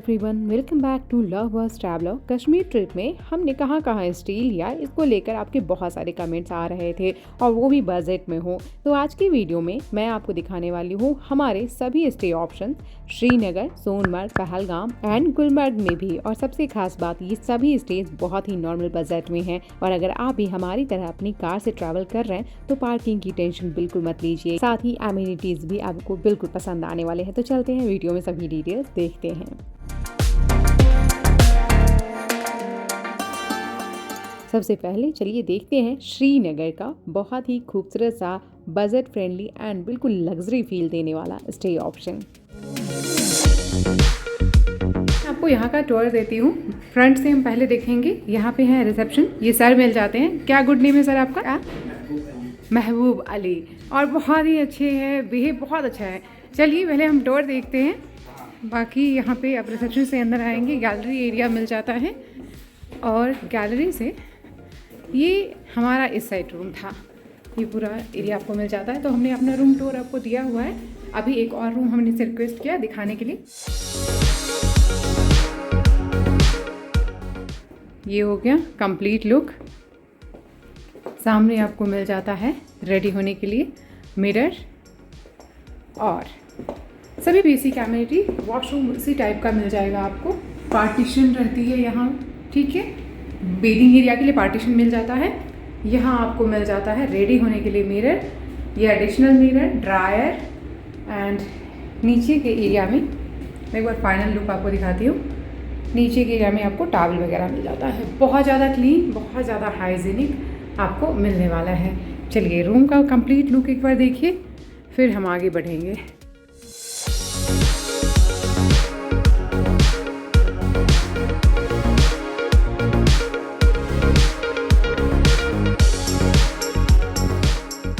Everyone, welcome back to lovers traveller. Kashmir trip में हमने कहाँ कहाँ स्टे लिया, इसको लेकर आपके बहुत सारे कमेंट्स आ रहे थे और वो भी बजट में हो। तो आज की वीडियो में मैं आपको दिखाने वाली हूँ हमारे सभी stay option Srinagar, Sonmarg, Pahalgam and Gulmarg में भी। और सबसे खास बात, ये सभी स्टेज बहुत ही नॉर्मल बजट में हैं। और अगर आप भी हमारी तरह अपनी कार से ट्रैवल कर रहे हैं तो पार्किंग की टेंशन बिल्कुल मत लीजिए, साथ ही एमिनिटीज भी आपको बिल्कुल पसंद आने वाले हैं। तो चलते हैं वीडियो में सभी डिटेल्स देखते हैं। सबसे पहले चलिए देखते हैं श्रीनगर का बहुत ही खूबसूरत सा बजट फ्रेंडली एंड बिल्कुल लग्जरी फील देने वाला स्टे ऑप्शन। आपको यहाँ का टूर देती हूँ। फ्रंट से हम पहले देखेंगे, यहाँ पे है रिसेप्शन। ये सर मिल जाते हैं। क्या गुड नेम है सर आपका? महबूब अली। और बहुत ही अच्छे हैं, बिहेव बहुत अच्छा है। चलिए पहले हम टूर देखते हैं। बाकी यहाँ पे अब रिसेप्शन से अंदर आएंगे, गैलरी एरिया मिल जाता है। और गैलरी से ये हमारा इस साइड रूम था, ये पूरा एरिया आपको मिल जाता है। तो हमने अपना रूम टूर आपको दिया हुआ है। अभी एक और रूम हमने से रिक्वेस्ट किया दिखाने के लिए। ये हो गया कंप्लीट लुक। सामने आपको मिल जाता है रेडी होने के लिए मिरर और सभी बेसिक एमिनिटी। वॉशरूम इसी टाइप का मिल जाएगा आपको। पार्टीशन रहती है यहाँ, ठीक है। बेडिंग एरिया के लिए पार्टीशन मिल जाता है। यहाँ आपको मिल जाता है रेडी होने के लिए मिरर, ये एडिशनल मिरर, ड्रायर एंड नीचे के एरिया में मैं एक बार फाइनल लुक आपको दिखाती हूँ। नीचे के एरिया में आपको टॉवल वगैरह मिल जाता है। बहुत ज़्यादा क्लीन, बहुत ज़्यादा हाइजीनिक आपको मिलने वाला है। चलिए रूम का कंप्लीट लुक एक बार देखिए, फिर हम आगे बढ़ेंगे।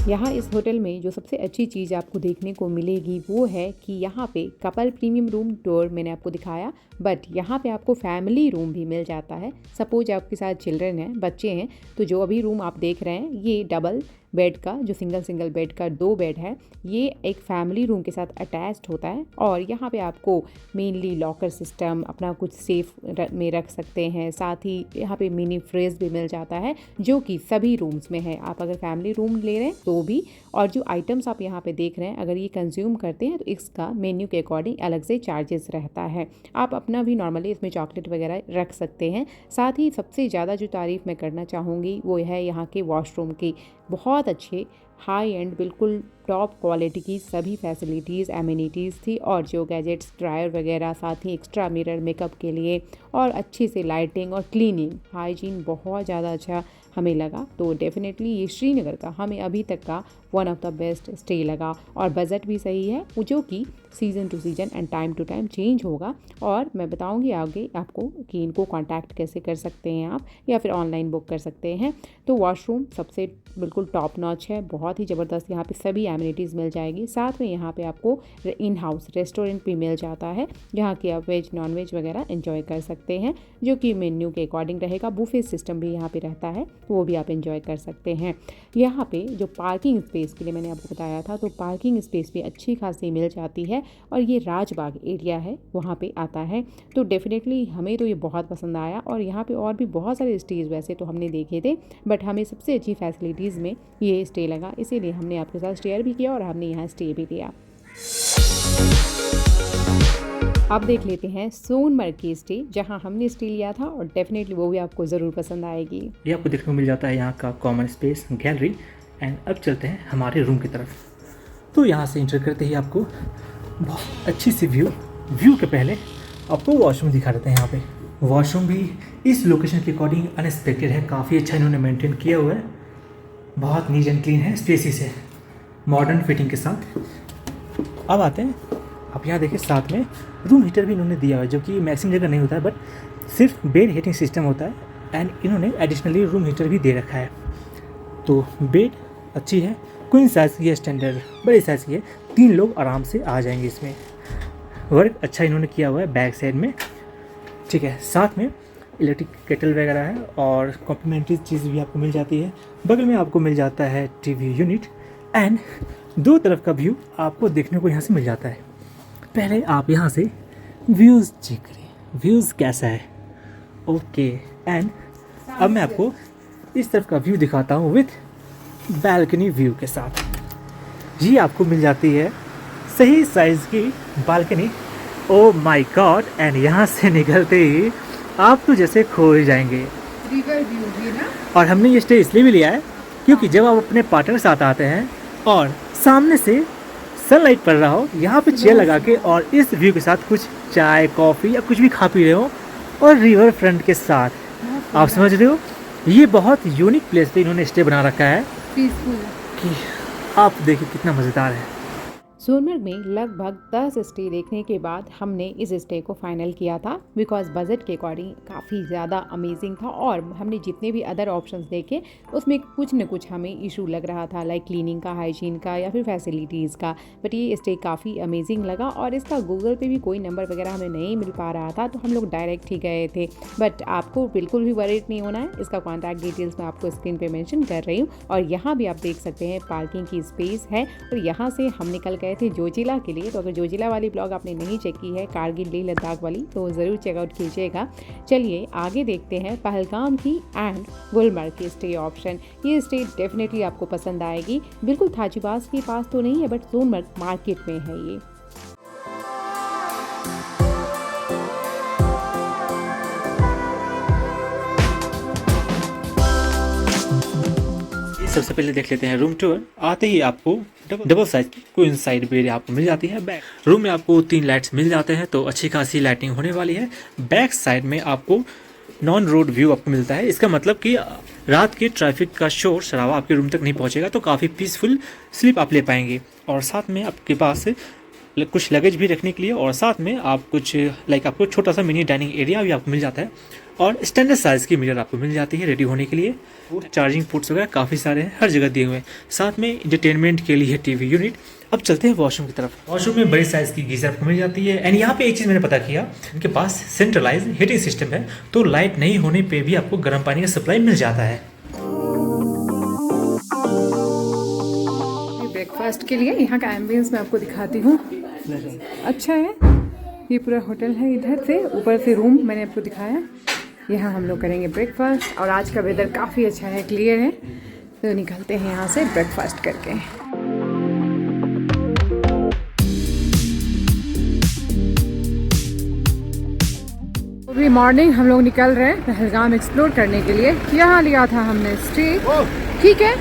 यहाँ इस होटल में जो सबसे अच्छी चीज़ आपको देखने को मिलेगी वो है कि यहाँ पे कपल प्रीमियम रूम टूर मैंने आपको दिखाया, बट यहाँ पे आपको फैमिली रूम भी मिल जाता है। सपोज आपके साथ चिल्ड्रन हैं, बच्चे हैं, तो जो अभी रूम आप देख रहे हैं ये डबल बेड का, जो सिंगल बेड का 2 बेड है, ये एक फैमिली रूम के साथ अटैच्ड होता है। और यहाँ पे आपको मेनली लॉकर सिस्टम, अपना कुछ सेफ में रख सकते हैं। साथ ही यहाँ पे मिनी फ्रिज भी मिल जाता है जो कि सभी रूम्स में है। आप अगर फैमिली रूम ले रहे हैं तो भी, और जो आइटम्स आप यहाँ पे देख रहे हैं अगर ये कंज्यूम करते हैं तो इसका मेन्यू के अकॉर्डिंग अलग से चार्जेस रहता है। आप अपना भी नॉर्मली इसमें चॉकलेट वगैरह रख सकते हैं। साथ ही सबसे ज़्यादा जो तारीफ़ मैं करना चाहूँगी वो है यहाँ के वॉशरूम की। बहुत अच्छे हाई एंड बिल्कुल टॉप क्वालिटी की सभी फैसिलिटीज़, एमिनिटीज़ थी। और जो गैजेट्स, ड्रायर वगैरह, साथ ही एक्स्ट्रा मिरर मेकअप के लिए, और अच्छी से लाइटिंग और क्लीनिंग, हाइजीन बहुत ज़्यादा अच्छा हमें लगा। तो डेफिनेटली ये श्रीनगर का हमें अभी तक का one of the best stay लगा। और बजट भी सही है, जो कि season to season and time to time change होगा। और मैं बताऊंगी आगे आपको कि इनको कांटेक्ट कैसे कर सकते हैं आप, या फिर ऑनलाइन बुक कर सकते हैं। तो वॉशरूम सबसे बिल्कुल टॉप नॉच है, बहुत ही ज़बरदस्त। यहाँ पे सभी एमिनिटीज़ मिल जाएगी। साथ में यहाँ पे आपको इन हाउस रेस्टोरेंट भी मिल जाता है, जहाँ कि आप वेज नॉन वेज वगैरह एंजॉय कर सकते हैं, जो कि मेन्यू के अकॉर्डिंग रहेगा। बुफे सिस्टम भी यहाँ पे रहता है, वो भी आप एंजॉय कर सकते हैं। यहाँ पे जो पार्किंग स्पेस के लिए मैंने आपको बताया था, तो पार्किंग स्पेस भी अच्छी खासी मिल जाती है। और ये राजबाग एरिया है, वहाँ पे आता है। तो डेफिनेटली हमें तो ये बहुत पसंद आया। और यहाँ पे और भी बहुत सारे स्टेज वैसे तो हमने देखे थे, बट हमें सबसे अच्छी फैसिलिटीज़ में ये स्टे लगा, इसीलिए हमने आपके साथ शेयर भी किया और हमने यहाँ स्टे भी लिया। अब देख लेते हैं सोनमर्ग की स्टे, जहां हमने स्टे लिया था, और डेफिनेटली वो भी आपको ज़रूर पसंद आएगी। ये आपको देखने को मिल जाता है यहाँ का कॉमन स्पेस, गैलरी। एंड अब चलते हैं हमारे रूम की तरफ। तो यहाँ से एंटर करते ही आपको बहुत अच्छी सी व्यू के पहले आपको वॉशरूम दिखा देते हैं। यहाँ पे वॉशरूम भी इस लोकेशन के अकॉर्डिंग अनएक्सपेक्टेड है, काफ़ी अच्छा इन्होंने मेंटेन किया हुआ है। बहुत नीट एंड क्लीन है, स्पेसिस है, मॉडर्न फिटिंग के साथ। अब आते हैं, आप यहाँ देखिए साथ में रूम हीटर भी इन्होंने दिया हुआ है, जो कि मैक्सिमम जगह नहीं होता है, बट सिर्फ बेड हीटिंग सिस्टम होता है। एंड इन्होंने एडिशनली रूम हीटर भी दे रखा है। तो बेड अच्छी है, क्वीन साइज़ की है, स्टैंडर्ड बड़े साइज़ की है, 3 लोग आराम से आ जाएंगे इसमें। वर्क अच्छा इन्होंने किया हुआ है बैक साइड में, ठीक है। साथ में इलेक्ट्रिक केटल वगैरह है और कॉम्प्लीमेंट्री चीज़ भी आपको मिल जाती है। बगल में आपको मिल जाता है टीवी यूनिट एंड 2 तरफ का व्यू आपको देखने को यहाँ से मिल जाता है। पहले आप यहाँ से व्यूज़ चेक करिए। व्यूज़ कैसा है। ओके, एंड अब मैं आपको इस तरफ का व्यू दिखाता हूँ विथ बैल्कनी व्यू के साथ। ये आपको मिल जाती है सही साइज़ की balcony. Oh my God, and यहाँ से निकलते ही आप तो जैसे खो ही जाएंगे। रिवर व्यू भी ना। और हमने ये स्टे इसलिए भी लिया है क्योंकि जब आप अपने पार्टनर के साथ आते हैं और सामने से सनलाइट पड़ रहा हो, यहाँ पे चेयर लगा के और इस व्यू के साथ कुछ चाय कॉफ़ी या कुछ भी खा पी रहे हो और रिवर फ्रंट के साथ, आप समझ रहे हो, ये बहुत यूनिक प्लेस पे इन्होंने स्टे बना रखा है पीसफुल। कि आप देखिए कितना मज़ेदार है। सोनमर्ग में लगभग 10 स्टे देखने के बाद हमने इस स्टे को फाइनल किया था बिकॉज बजट के अकॉर्डिंग काफ़ी ज़्यादा अमेजिंग था और हमने जितने भी अदर ऑप्शंस देखे उसमें कुछ न कुछ हमें इशू लग रहा था, लाइक क्लीनिंग का, हाइजीन का या फिर फैसिलिटीज़ का। बट ये स्टे काफ़ी अमेजिंग लगा और इसका गूगल पे भी कोई नंबर वगैरह हमें नहीं मिल पा रहा था, तो हम लोग डायरेक्ट ही गए थे। बट आपको बिल्कुल भी वरीड नहीं होना है, इसका कॉन्टैक्ट डिटेल्स मैं आपको स्क्रीन पर मैंशन कर रही हूँ। और यहाँ भी आप देख सकते हैं पार्किंग की स्पेस है। और यहाँ से हम निकल गए थे जोजिला के लिए, तो अगर जोजिला वाली ब्लॉग आपने नहीं चेक की है, कारगिल लेह लद्दाख वाली, तो ज़रूर चेकआउट कीजिएगा। चलिए आगे देखते हैं पहलगाम की एंड गुलमर्ग की स्टे ऑप्शन। ये स्टे डेफिनेटली आपको पसंद आएगी। बिल्कुल थाजीबास के पास तो नहीं है बट सोनमर्ग मार्केट में है ये। सबसे पहले देख लेते हैं रूम टूर। आते ही आपको double size queen side bed आपको मिल जाती है। बैक रूम में आपको 3 लाइट्स मिल जाते हैं, तो अच्छी खासी लाइटिंग होने वाली है। बैक साइड में आपको नॉन रोड व्यू आपको मिलता है। इसका मतलब कि रात के ट्रैफिक का शोर शराबा आपके रूम तक नहीं पहुंचेगा, तो काफ़ी पीसफुल स्लीप आप ले पाएंगे। और साथ में आपके पास कुछ लगेज भी रखने के लिए और साथ में आप कुछ लाइक आपको छोटा सा मिनी डाइनिंग एरिया भी आपको मिल जाता है और स्टैंडर्ड साइज़ की मिरर आपको मिल जाती है रेडी होने के लिए। और चार्जिंग पोर्ट्स वगैरह काफ़ी सारे हैं, हर जगह दिए हुए हैं। साथ में इंटरटेनमेंट के लिए टीवी यूनिट। अब चलते हैं वॉशरूम की तरफ। वॉशरूम में बड़ी साइज़ की गीज़र आपको मिल जाती है। एंड यहाँ पे एक चीज़ मैंने पता किया, इनके पास सेंट्रलाइज हीटिंग सिस्टम है, तो लाइट नहीं होने पर भी आपको गर्म पानी का सप्लाई मिल जाता है। ब्रेकफास्ट के लिए यहाँ का एम्बियंस मैं आपको दिखाती हूँ। अच्छा है, ये पूरा होटल है। इधर से ऊपर से रूम मैंने आपको दिखाया। यहाँ हम लोग करेंगे ब्रेकफास्ट और आज का वेदर काफ़ी अच्छा है, क्लियर है, तो निकलते हैं यहाँ से ब्रेकफास्ट करके। अभी मॉर्निंग हम लोग निकल रहे हैं पहलगाम एक्सप्लोर करने के लिए। यहाँ लिया था हमने स्टे, ठीक है,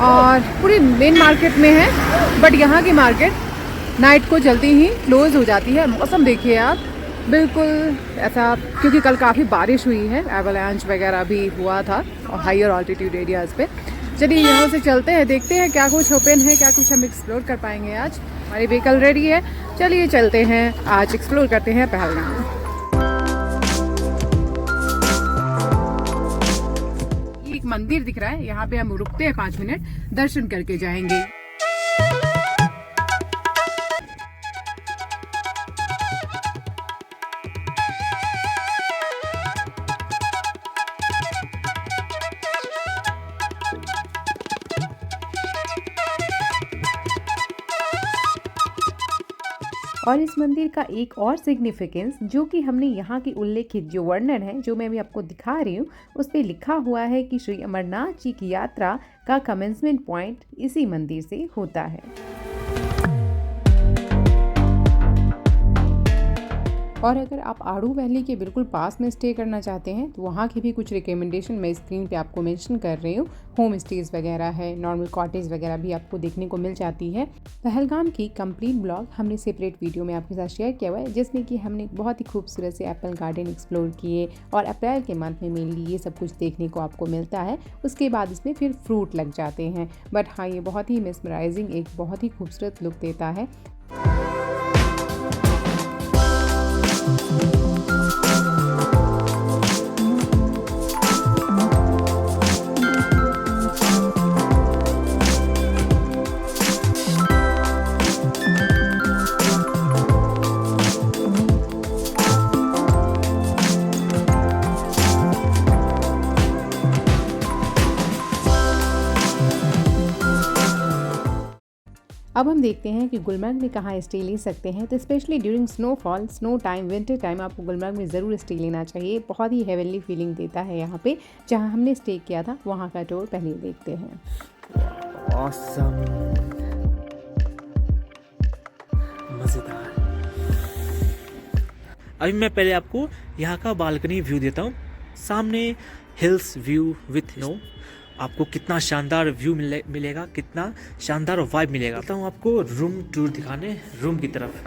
और पूरी मेन मार्केट में है। बट यहाँ की मार्केट नाइट को जल्दी ही क्लोज हो जाती है। मौसम देखिए आप, बिल्कुल ऐसा, क्योंकि कल काफ़ी बारिश हुई है, एवलांच वगैरह भी हुआ था और हायर ऑल्टीट्यूड एरियाज़ पे। चलिए यहाँ से चलते हैं, देखते हैं क्या कुछ ओपन है, क्या कुछ हम एक्सप्लोर कर पाएंगे आज। हमारी व्हीकल रेडी है, चलिए चलते हैं, आज एक्सप्लोर करते हैं पहलगाम। एक मंदिर दिख रहा है, यहाँ पे हम रुकते हैं 5 मिनट, दर्शन करके जाएंगे। और इस मंदिर का एक और सिग्निफिकेंस जो कि हमने यहाँ की उल्लेखित जो वर्णन है, जो मैं अभी आपको दिखा रही हूँ, उस पर लिखा हुआ है कि श्री अमरनाथ जी की यात्रा का कमेंसमेंट पॉइंट इसी मंदिर से होता है। और अगर आप आड़ू वैली के बिल्कुल पास में स्टे करना चाहते हैं तो वहाँ की भी कुछ रिकमेंडेशन मैं स्क्रीन पे आपको मेंशन कर रही हूँ। होम स्टेज वगैरह है, नॉर्मल कॉटेज वगैरह भी आपको देखने को मिल जाती है। पहलगाम की कंप्लीट ब्लॉग हमने सेपरेट वीडियो में आपके साथ शेयर किया हुआ है, जिसमें कि हमने बहुत ही खूबसूरत से एप्पल गार्डन एक्सप्लोर किए और अप्रैल के मंथ में मेनली ये सब कुछ देखने को आपको मिलता है। उसके बाद इसमें फिर फ्रूट लग जाते हैं। बट हाँ, ये बहुत ही मेस्मराइजिंग, एक बहुत ही खूबसूरत लुक देता है। अब हम देखते हैं कि गुलमर्ग में कहाँ स्टे ले सकते हैं। तो specially during snowfall, snow time, winter time आपको गुलमर्ग में ज़रूर स्टे लेना चाहिए। बहुत ही हेवनली फीलिंग देता है यहाँ पे। जहाँ हमने स्टे किया था वहाँ का टूर पहले देखते हैं। ऑसम, मज़ेदार। अभी मैं पहले आपको यहाँ का बालकनी व्यू देता हूँ। सामने हिल्स व्यू विथ स्नो, आपको कितना शानदार व्यू मिलेगा, कितना शानदार वाइब मिलेगा। आता हूँ आपको रूम टूर दिखाने, रूम की तरफ।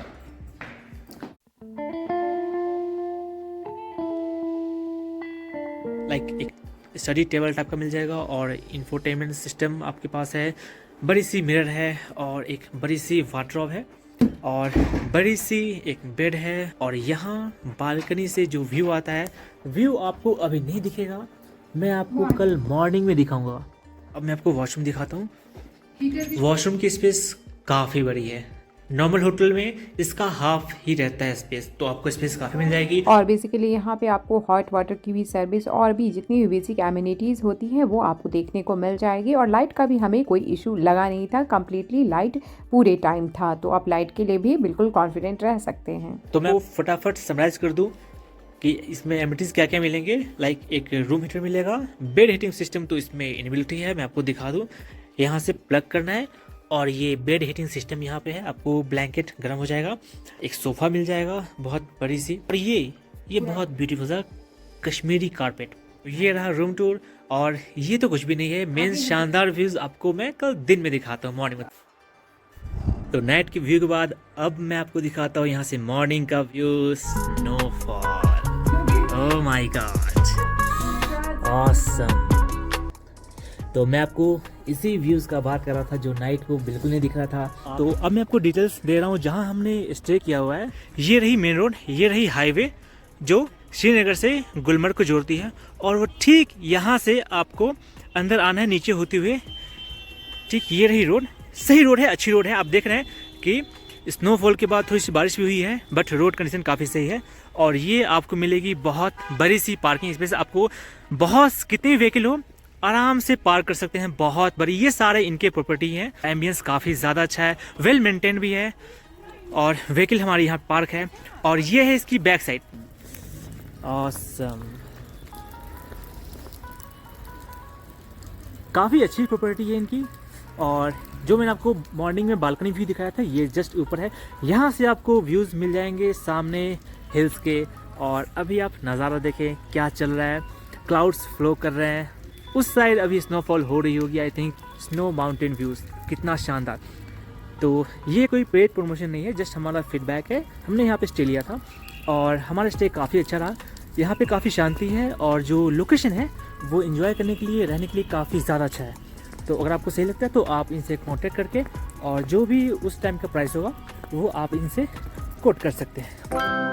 लाइक एक स्टडी टेबल टाइप का मिल जाएगा और इंफोटेनमेंट सिस्टम आपके पास है। बड़ी सी मिरर है और एक बड़ी सी वार्डरोब है और बड़ी सी एक बेड है। और यहाँ बालकनी से जो व्यू आता है, व्यू आपको अभी नहीं दिखेगा, मैं आपको कल मॉर्निंग में दिखाऊंगा। अब मैं आपको वॉशरूम दिखाता हूँ। वॉशरूम की स्पेस काफ़ी बड़ी है। नॉर्मल होटल में इसका हाफ ही रहता है स्पेस, तो आपको स्पेस काफ़ी मिल जाएगी। और बेसिकली यहाँ पे आपको हॉट वाटर की भी सर्विस और भी जितनी भी बेसिक एमिनिटीज़ होती हैं वो आपको देखने को मिल जाएगी। और लाइट का भी हमें कोई इशू लगा नहीं था, कम्प्लीटली लाइट पूरे टाइम था, तो आप लाइट के लिए भी बिल्कुल कॉन्फिडेंट रह सकते हैं। तो मैं फटाफट समराइज कर दूँ कि इसमें एमिनिटीज़ क्या क्या मिलेंगे। लाइक एक रूम हीटर मिलेगा, बेड हीटिंग सिस्टम तो इसमें इनबिल्ट है, मैं आपको दिखा दूँ। यहाँ से प्लग करना है और ये बेड हीटिंग सिस्टम यहाँ पे है, आपको ब्लैंकेट गर्म हो जाएगा। एक सोफ़ा मिल जाएगा बहुत बड़ी सी, और ये बहुत ब्यूटीफुल सा कश्मीरी कारपेट। ये रहा रूम टूर। और ये तो कुछ भी नहीं है, मेन शानदार व्यूज़ आपको मैं कल दिन में दिखाता हूँ, मॉर्निंग में। तो नाइट के व्यू के बाद अब मैं आपको दिखाता हूँ यहाँ से मॉर्निंग का view, snowfall. Oh my God, awesome. तो मैं आपको इसी व्यूज़ का बात कर रहा था जो नाइट को बिल्कुल नहीं दिख रहा था। तो अब मैं आपको डिटेल्स दे रहा हूँ जहाँ हमने स्टे किया हुआ है। ये रही मेन रोड, ये रही हाईवे जो श्रीनगर से गुलमर्ग को जोड़ती है। और वो ठीक यहाँ से आपको अंदर आना है नीचे होते हुए। ठीक ये रही रोड, सही रोड है, अच्छी रोड है। आप देख रहे हैं कि स्नोफॉल के बाद थोड़ी सी बारिश भी हुई है, बट रोड कंडीशन काफ़ी सही है। और ये आपको मिलेगी बहुत बड़ी सी पार्किंग स्पेस। आपको बहुत कितने व्हीकल हो आराम से पार्क कर सकते हैं, बहुत बड़ी। ये सारे इनके प्रॉपर्टी हैं। एम्बियंस काफ़ी ज़्यादा अच्छा है, वेल मेंटेन भी है और व्हीकल हमारे यहाँ पार्क है। और ये है इसकी बैक साइड। ऑसम, काफ़ी अच्छी प्रॉपर्टी है इनकी। और जो मैंने आपको मॉर्निंग में बालकनी व्यू दिखाया था, ये जस्ट ऊपर है। यहाँ से आपको व्यूज़ मिल जाएंगे सामने हिल्स के। और अभी आप नज़ारा देखें क्या चल रहा है, क्लाउड्स फ्लो कर रहे हैं। उस साइड अभी स्नोफॉल हो रही होगी, I think snow mountain views, कितना शानदार। तो ये कोई पेड प्रमोशन नहीं है, जस्ट हमारा फीडबैक है। हमने यहाँ पे स्टे लिया था और हमारा स्टे काफ़ी अच्छा रहा। यहाँ पे काफ़ी शांति है और जो लोकेशन है वो एंजॉय करने के लिए, रहने के लिए काफ़ी ज़्यादा अच्छा है। तो अगर आपको सही लगता है तो आप इनसे कांटेक्ट करके और जो भी उस टाइम का प्राइस होगा वो आप इनसे कोट कर सकते हैं।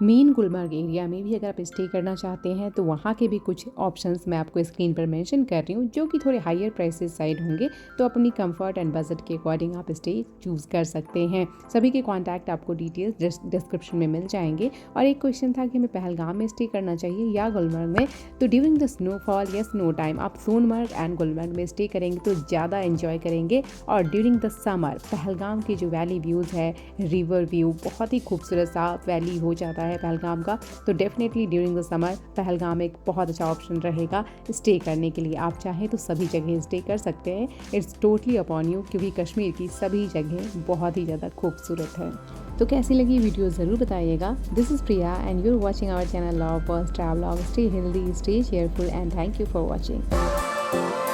मेन गुलमर्ग एरिया में भी अगर आप स्टे करना चाहते हैं तो वहाँ के भी कुछ ऑप्शंस मैं आपको स्क्रीन पर मेंशन कर रही हूँ, जो कि थोड़े हायर प्राइसेस साइड होंगे। तो अपनी कंफर्ट एंड बजट के अकॉर्डिंग आप स्टे चूज़ कर सकते हैं। सभी के कॉन्टैक्ट आपको डिटेल्स डिस्क्रिप्शन में मिल जाएंगे। और एक क्वेश्चन था कि हमें पहलगाम में स्टे करना चाहिए या गुलमर्ग में। तो ड्यूरिंग द स्नोफॉल या स्नो टाइम आप सोनमर्ग एंड गुलमर्ग में स्टे करेंगे तो ज़्यादा इन्जॉय करेंगे। और ड्यूरिंग द समर पहलगाम के जो वैली व्यूज़ है, रिवर व्यू, बहुत ही खूबसूरत सा वैली हो जाता है पहलगाम का। तो definitely during the summer Pahalgam एक बहुत अच्छा ऑप्शन रहेगा स्टे करने के लिए। आप चाहें तो सभी जगह स्टे कर सकते हैं, इट्स टोटली अपॉन यू, क्योंकि कश्मीर की सभी जगह बहुत ही ज़्यादा खूबसूरत है। तो कैसी लगी वीडियो ज़रूर बताइएगा। This is Priya and you are watching our channel love birds travelogue. Stay healthy, stay cheerful and thank you for watching.